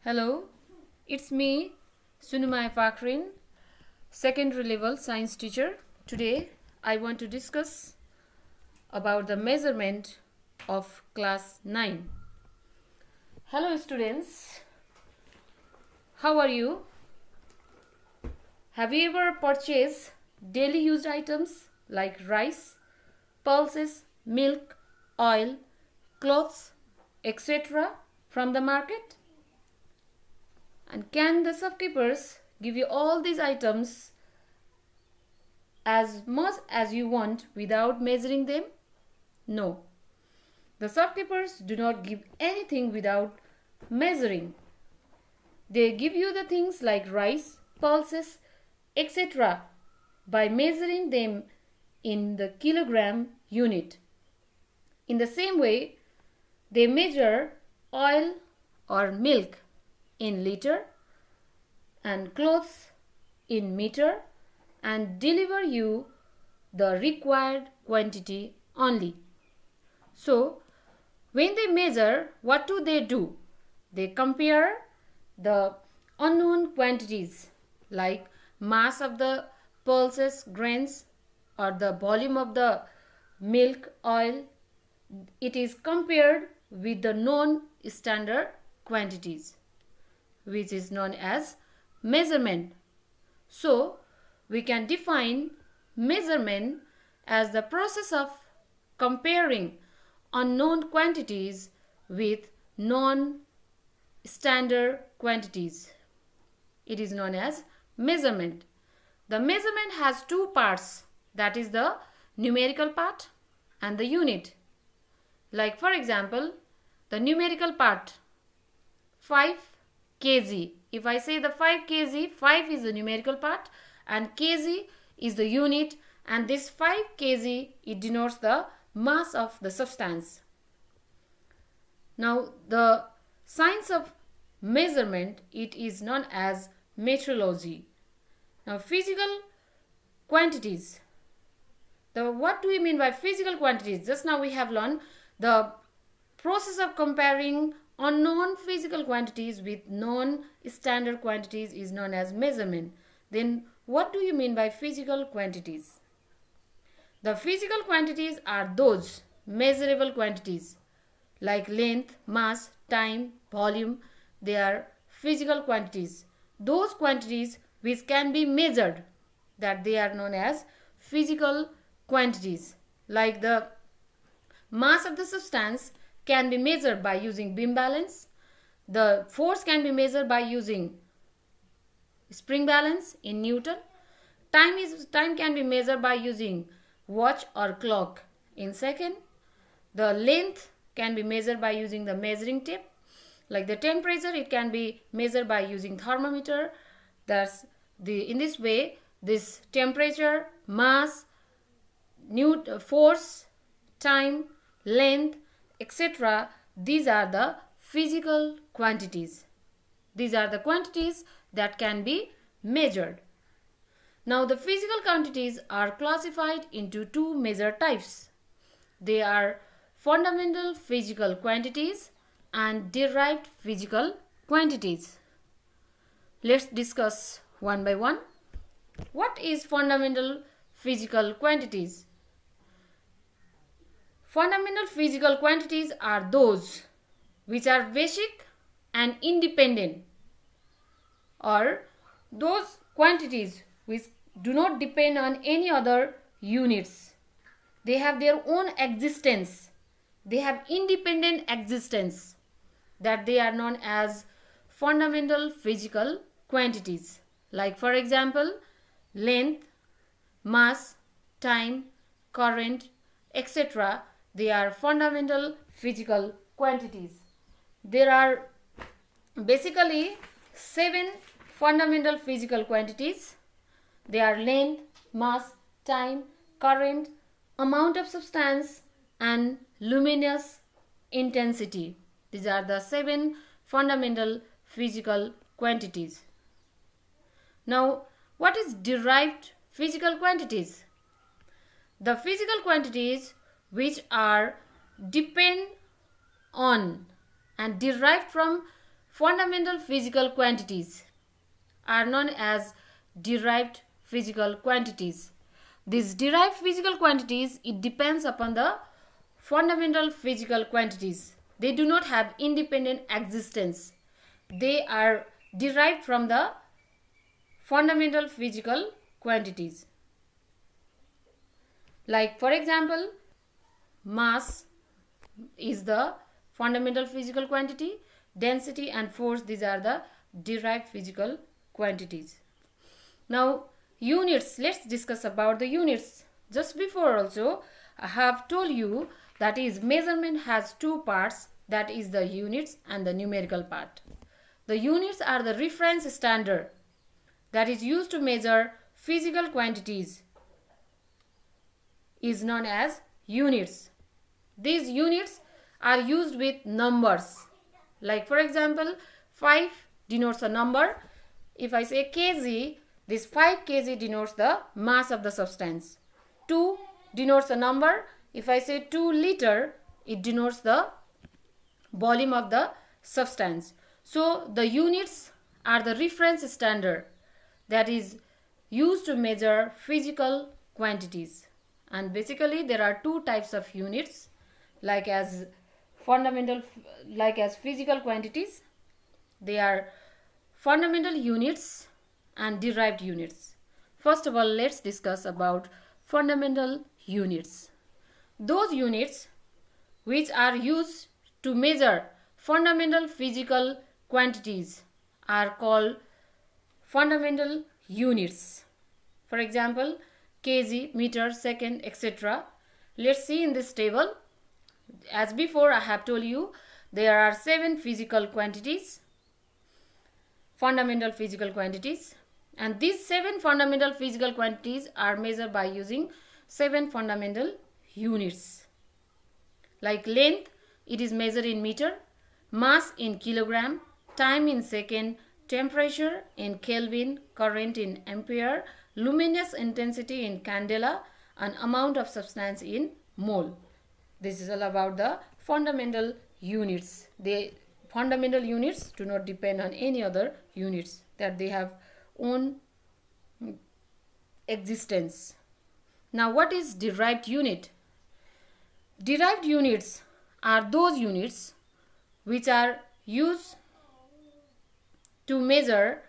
Hello, it's me, Sunumai Fakrin, secondary level science teacher. Today, I want to discuss about the measurement of class 9. Hello students, how are you? Have you ever purchased daily used items like rice, pulses, milk, oil, clothes, etc. from the market? And can the shopkeepers give you all these items as much as you want without measuring them? No. The shopkeepers do not give anything without measuring. They give you the things like rice, pulses, etc. by measuring them in the kilogram unit. In the same way, they measure oil or milk in liter and clothes in meter and deliver you the required quantity only. So, when they measure, what do? They compare the unknown quantities like mass of the pulses, grains, or the volume of the milk, oil. It is compared with the known standard quantities, which is known as measurement. So, we can define measurement as the process of comparing unknown quantities with known standard quantities. It is known as measurement. The measurement has two parts, that is the numerical part and the unit. Like for example, the numerical part, 5 kg. If I say the 5 kg, 5 is the numerical part and kg is the unit, and this 5 kg, it denotes the mass of the substance. Now the science of measurement, it is known as metrology. Now physical quantities. What do we mean by physical quantities? Just now we have learned the process of comparing unknown physical quantities with known standard quantities is known as measurement. Then what do you mean by physical quantities? The physical quantities are those measurable quantities like length, mass, time, volume. They are physical quantities. Those quantities which can be measured, that they are known as physical quantities. Like the mass of the substance can be measured by using beam balance. The force can be measured by using spring balance in Newton. Time can be measured by using watch or clock in second. The length can be measured by using the measuring tape. Like the temperature, it can be measured by using thermometer. In this way, this temperature, mass, force, time, length, etc. These are the physical quantities. These are the quantities that can be measured. Now the physical quantities are classified into two major types. They are fundamental physical quantities and derived physical quantities. Let's discuss one by one. What is fundamental physical quantities? Fundamental physical quantities are those which are basic and independent, or those quantities which do not depend on any other units. They have their own existence. They have independent existence, that they are known as fundamental physical quantities. Like for example, length, mass, time, current, etc. They are fundamental physical quantities. There are basically 7 fundamental physical quantities. They are length, mass, time, current, amount of substance, and luminous intensity. These are the 7 fundamental physical quantities. Now, what is derived physical quantities? The physical quantities which are depend on and derived from fundamental physical quantities are known as derived physical quantities. These derived physical quantities, it depends upon the fundamental physical quantities. They do not have independent existence. They are derived from the fundamental physical quantities. Like for example, mass is the fundamental physical quantity, density and force, these are the derived physical quantities. Now units, let's discuss about the units. Just before also I have told you that is measurement has two parts, that is the units and the numerical part. The units are the reference standard that is used to measure physical quantities is known as units. These units are used with numbers. Like for example, 5 denotes a number. If I say kg, this 5 kg denotes the mass of the substance. 2 denotes a number. If I say 2 liter, it denotes the volume of the substance. So the units are the reference standard that is used to measure physical quantities. And basically there are two types of units, like as physical quantities. They are fundamental units and derived units. First of all, let's discuss about fundamental units. Those units which are used to measure fundamental physical quantities are called fundamental units. For example, kg, meter, second, etc. Let's see in this table. As before I have told you, there are 7 physical quantities, fundamental physical quantities, and these 7 fundamental physical quantities are measured by using 7 fundamental units. Like length, it is measured in meter, mass in kilogram, time in second, temperature in Kelvin, current in ampere, luminous intensity in candela, and amount of substance in mole. This is all about the fundamental units. The fundamental units do not depend on any other units, that they have own existence. Now what is derived unit? Derived units are those units which are used to measure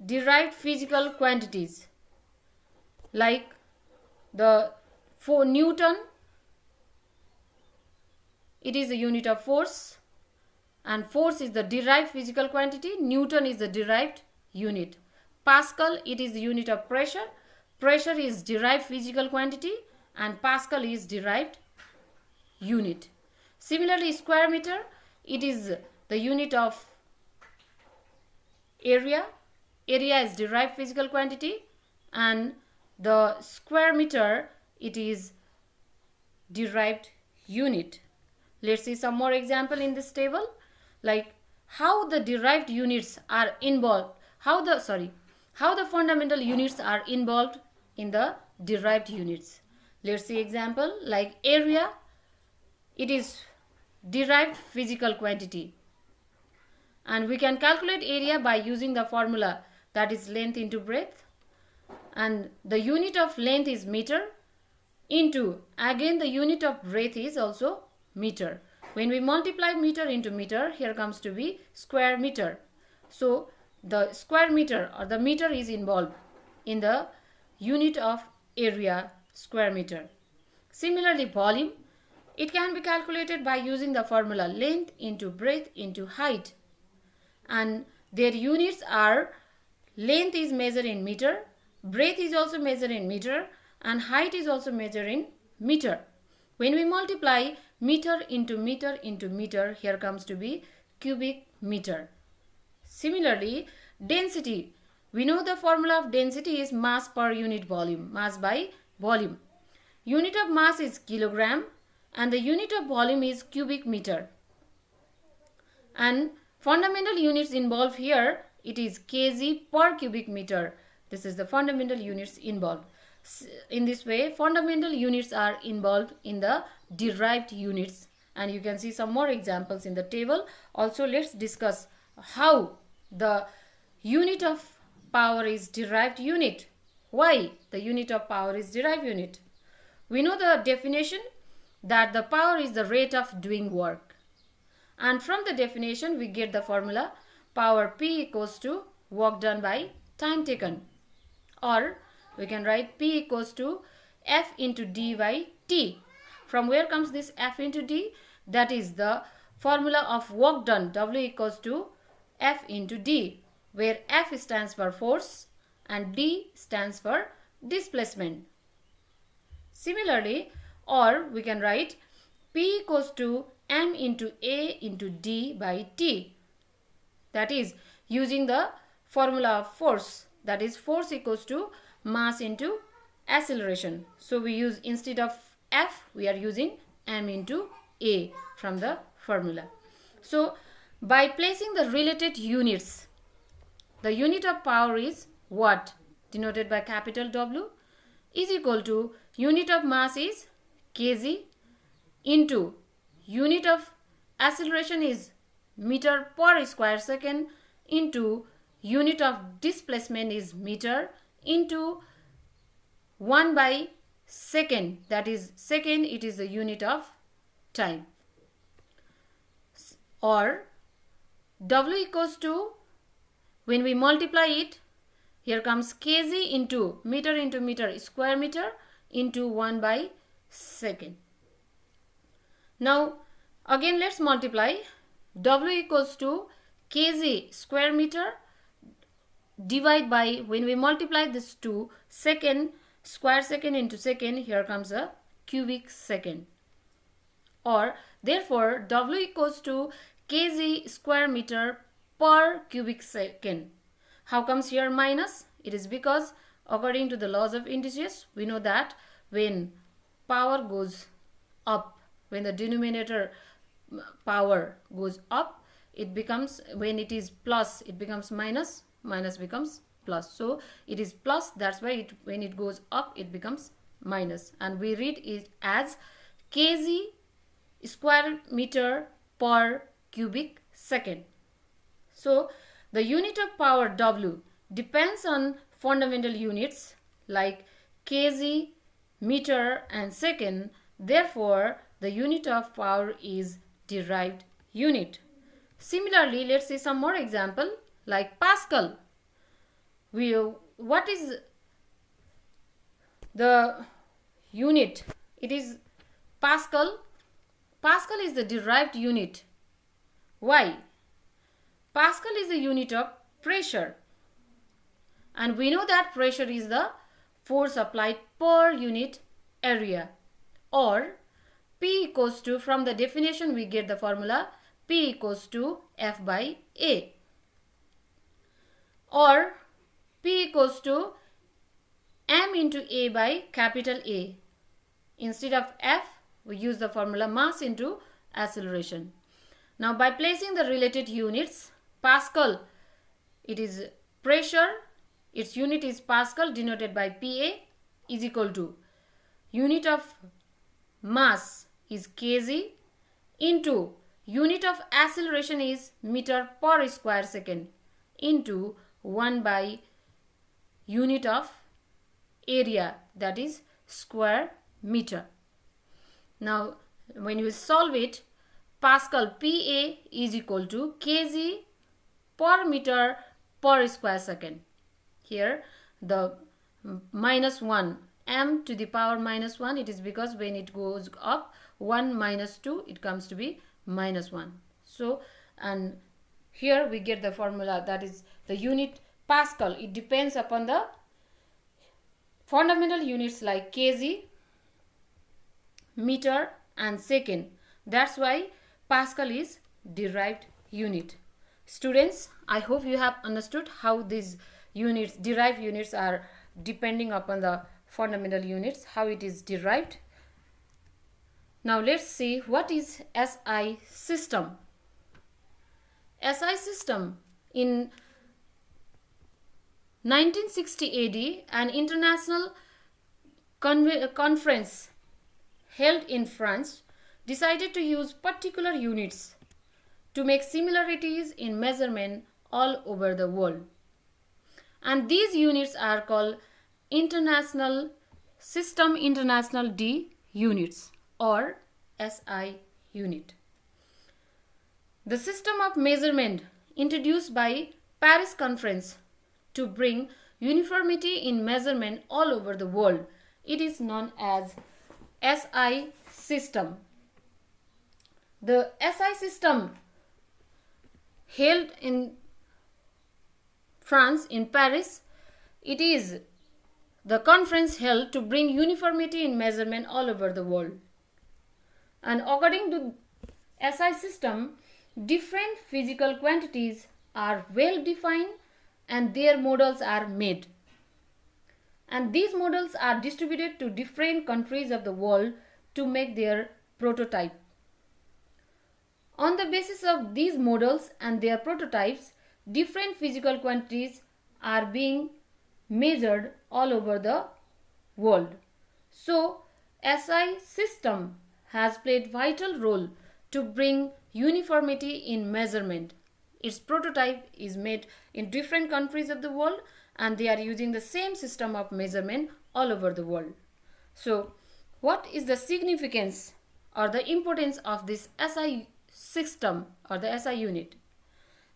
derived physical quantities. Like for Newton, it is a unit of force, and force is the derived physical quantity. Newton is the derived unit. Pascal, it is the unit of pressure. Pressure is derived physical quantity, and Pascal is derived unit. Similarly, square meter, it is the unit of area. Area is derived physical quantity, and the square meter, it is derived unit. Let's see some more example in this table, like how the derived units are involved, how the fundamental units are involved in the derived units. Let's see example, like area, it is derived physical quantity, and we can calculate area by using the formula, that is length into breadth, and the unit of length is meter, into again the unit of breadth is also meter. When we multiply meter into meter, here comes to be square meter. So the square meter or the meter is involved in the unit of area, square meter. Similarly, volume, it can be calculated by using the formula length into breadth into height, and their units are length is measured in meter, breadth is also measured in meter, and height is also measured in meter. When we multiply meter into meter into meter, here comes to be cubic meter. Similarly, density, we know the formula of density is mass per unit volume, mass by volume. Unit of mass is kilogram, and the unit of volume is cubic meter. And fundamental units involved here, it is kg per cubic meter. This is the fundamental units involved. In this way, fundamental units are involved in the derived units, and you can see some more examples in the table. Also, let's discuss how the unit of power is derived unit. Why the unit of power is derived unit? We know the definition that the power is the rate of doing work. And from the definition we get the formula power P equals to work done by time taken. Or we can write P equals to F into D by T. From where comes this F into D? That is the formula of work done, W equals to F into D, where F stands for force and D stands for displacement. Similarly, or we can write P equals to M into A into D by T. That is using the formula of force, that is force equals to mass into acceleration. So we use, instead of F, we are using M into A from the formula. So by placing the related units, the unit of power is watt, denoted by capital W, is equal to unit of mass is kg into unit of acceleration is meter per square second into unit of displacement is meter into 1 by second, that is second, it is the unit of time. Or W equals to, when we multiply it, here comes kg into meter square meter into 1 by second. Now again let's multiply. W equals to kg square meter divide by, when we multiply this to second, square second into second, here comes a cubic second. Or therefore W equals to kg square meter per cubic second. How comes here minus? It is because according to the laws of integers, we know that when power goes up, when the denominator power goes up, it becomes, when it is plus, it becomes minus, minus becomes plus. So it is plus, that's why when it goes up, it becomes minus. And we read it as kg square meter per cubic second. So the unit of power W depends on fundamental units like kg, meter and second. Therefore, the unit of power is derived unit. Similarly, let's see some more example like Pascal. What is the unit? It is Pascal. Pascal is the derived unit. Why? Pascal is the unit of pressure. And we know that pressure is the force applied per unit area. Or P equals to, from the definition we get the formula P equals to F by A. Or P equals to M into A by capital A. Instead of F, we use the formula mass into acceleration. Now by placing the related units, Pascal, it is pressure, its unit is Pascal denoted by PA, is equal to unit of mass is kg into unit of acceleration is meter per square second into 1 by unit of area, that is square meter. Now when you solve it, Pascal PA is equal to kg per meter per square second. Here the minus 1, m to the power minus 1, it is because when it goes up 1 minus 2, it comes to be minus 1. So, and here we get the formula, that is the unit Pascal. It depends upon the fundamental units like kg, meter and second. That's why Pascal is derived unit. Students, I hope you have understood how these units, derived units, are depending upon the fundamental units, how it is derived. Now let's see what is SI system. SI system, in 1960 AD, an international conference held in France decided to use particular units to make similarities in measurement all over the world. And these units are called International System International D units or SI unit. The system of measurement introduced by Paris Conference to bring uniformity in measurement all over the world. It is known as SI system. The SI system held in France in Paris. It is the conference held to bring uniformity in measurement all over the world. And according to SI system, different physical quantities are well defined and their models are made. And these models are distributed to different countries of the world to make their prototype. On the basis of these models and their prototypes, different physical quantities are being measured all over the world. So, SI system has played vital role to bring uniformity in measurement. Its prototype is made in different countries of the world and they are using the same system of measurement all over the world. So, what is the significance or the importance of this SI system or the SI unit?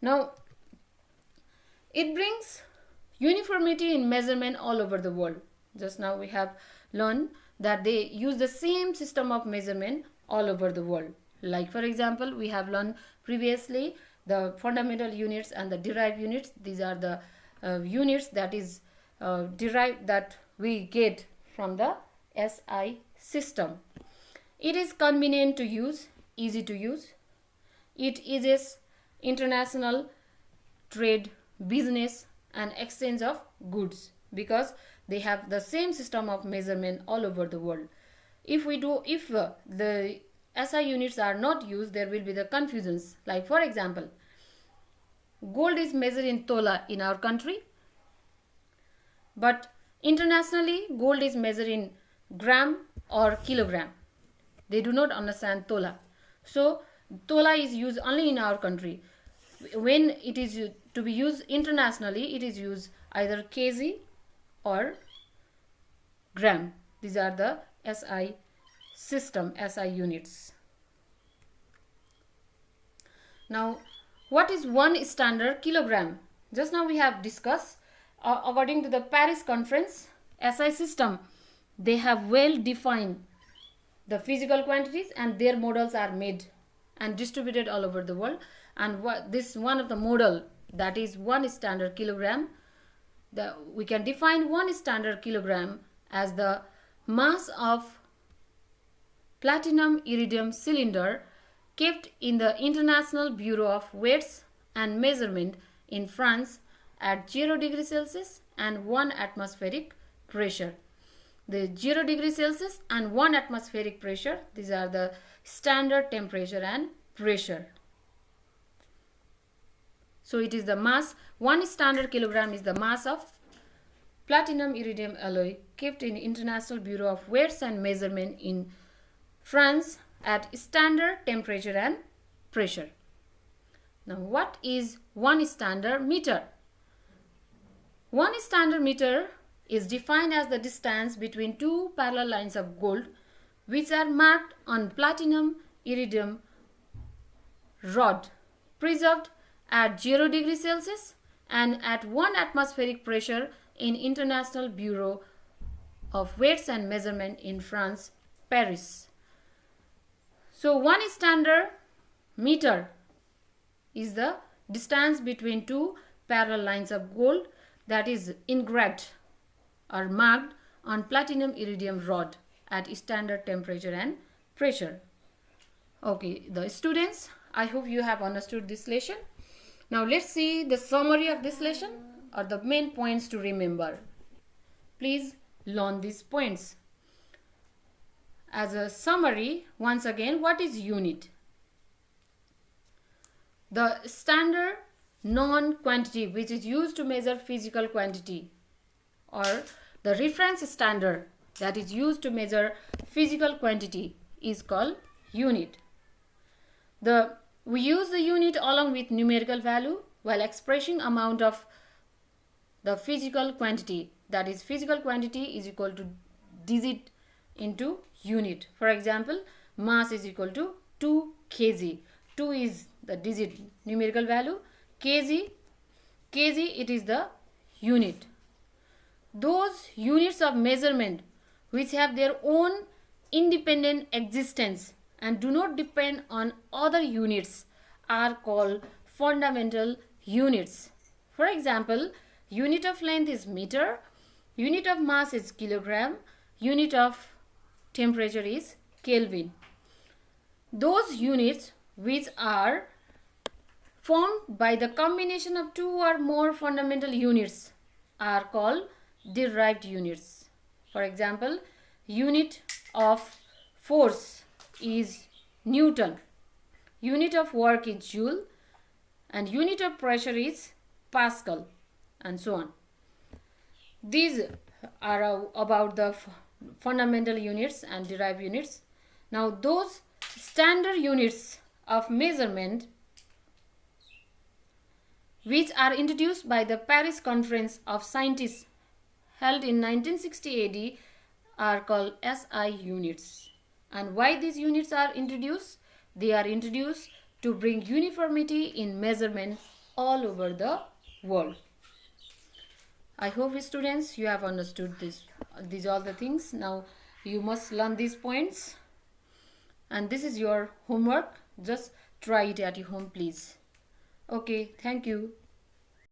Now, it brings uniformity in measurement all over the world. Just now we have learned that they use the same system of measurement all over the world. Like for example, we have learned previously the fundamental units and the derived units. These are the units that is derived that we get from the SI system. It is convenient to use, easy to use. It eases international trade, business and exchange of goods because they have the same system of measurement all over the world. If the SI units are not used, there will be the confusions. Like for example, gold is measured in tola in our country, but internationally gold is measured in gram or kilogram. They do not understand tola. So tola is used only in our country. When it is to be used internationally, it is used either kg or gram. These are the SI system, SI units. Now, what is 1 standard kilogram? Just now we have discussed, according to the Paris Conference, SI system, they have well defined the physical quantities and their models are made and distributed all over the world. And this one of the model, that is 1 standard kilogram. We can define 1 standard kilogram as the mass of platinum iridium cylinder kept in the International Bureau of Weights and Measurement in France at 0 degrees Celsius and 1 atmospheric pressure. The 0 degrees Celsius and 1 atmospheric pressure, these are the standard temperature and pressure. So it is the mass, 1 standard kilogram is the mass of platinum iridium alloy kept in International Bureau of Weights and Measurement in France at standard temperature and pressure. Now what is 1 standard meter? 1 standard meter is defined as the distance between two parallel lines of gold which are marked on platinum iridium rod preserved at 0 degrees Celsius and at 1 atmospheric pressure in International Bureau of Weights and Measurement in France, Paris. So 1 standard meter is the distance between two parallel lines of gold that is engraved or marked on platinum iridium rod at standard temperature and pressure. Okay, the students, I hope you have understood this lesson. Now let's see the summary of this lesson or the main points to remember. Please learn these points. As a summary, once again, what is unit? The standard non-quantity which is used to measure physical quantity, or the reference standard that is used to measure physical quantity, is called unit. The We use the unit along with numerical value while expressing amount of the physical quantity. That is, physical quantity is equal to digit into unit. For example, mass is equal to 2 kg. 2 is the digit numerical value. Kg it is the unit. Those units of measurement which have their own independent existence and do not depend on other units are called fundamental units. For example, unit of length is meter, unit of mass is kilogram, unit of temperature is Kelvin. Those units which are formed by the combination of two or more fundamental units are called derived units. For example, unit of force is Newton, unit of work is Joule, and unit of pressure is Pascal, and so on. These are about the fundamental units and derived units. Now those standard units of measurement which are introduced by the Paris Conference of Scientists held in 1960 AD are called SI units. And why these units are introduced? They are introduced to bring uniformity in measurement all over the world. I hope students you have understood these all the things. Now you must learn these points, and this is your homework. Just try it at your home, please. Okay, thank you.